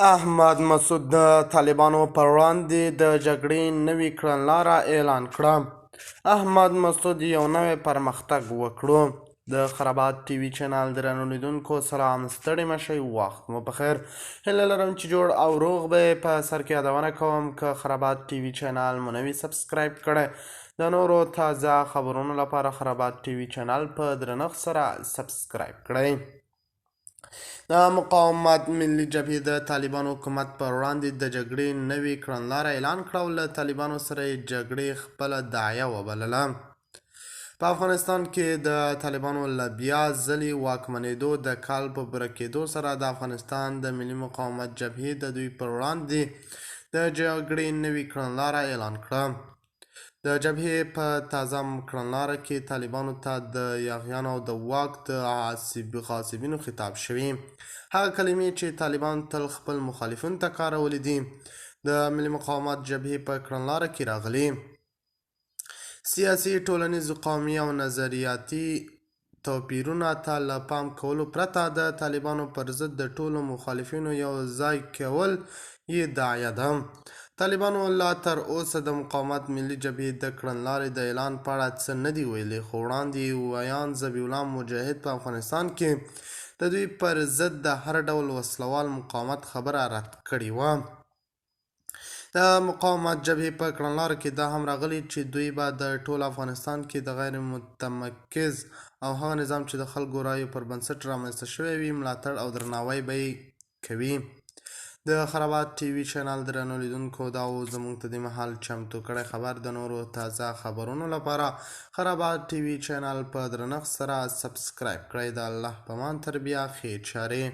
احمد مسعود د طالبانو پر وړاندې د جګړې نوې کړنلاره اعلان کړه. احمد مسعود یو نوی پرمختګ وکړو. د خرابات ټي وي چینل درنو لیدونکو سلام، ستړي مشئ، وخت مو بخیر. هیله لرم چې جوړ او روغ به په سر کې یادونه کوم که خرابات ټي وي چینل مو نوي سبسکرایب کړی د نورو تازه خبرونو لپاره خرابات ټي وي چینل په درنښت سره سبسکرایب کړئ. د مقاومت ملي جبهې د طالبانو حکومت پر وړاندې د جګړې نوې کړنلاره اعلان کړه او له طالبانو سره یې جګړې خپله داعیه وبلله. په افغانستان کې د طالبانو له بیا ځلې واکمنېدو د کال په پوره کېدو سره د افغانستان د ملي مقاومت جبهې د دوی پر وړاندې د جګړې نوې کړنلاره اعلان کړه. د جبهې په تازه کړنلاره کې طالبانو ته د یاغیانو او د واک د غاصبینو خطاب شوی. هغه کلمې چې طالبانو تل خپل مخالفینو ته کارولې دي د ملي مقاومت جبهې په کړنلاره کې راغلي. سیاسي، ټولنیز، قومي او نظریاتي توپیرونو ته له پام کولو پرته د طالبانو پر ضد د ټولو مخالفینو یو ځای کول یې داعیه ده. طالبانو لا تر اوسه د مقاومت ملي جبهې د کړنلارې د اعلان په اړه څه نه دي ویلي، خو وړاندې ویان ذبیح الله مجاهد په افغانستان کې د دوی پر ضد د هر ډول وسلوال مقاومت خبره رد کړې وه. د مقاومت جبهې په کړنلاره کې دا هم راغلي چې دوی به د ټول افغانستان کې د غیر متمرکز او هغه نظام چې د خلکو رایو پر بنسټ رامنځته شوی وي ملاتړ او درناوی به یې کوي. د خرابات ټي وي چینل درنو لیدونکو، دا و زموږ ته د مهال چمتو کړی خبر. د نورو تازه خبرونو لپاره خرابات ټي وي چینل په درنښت سره سبسکرایب کړئ. د الله په امان، تر بیا خیر چارې.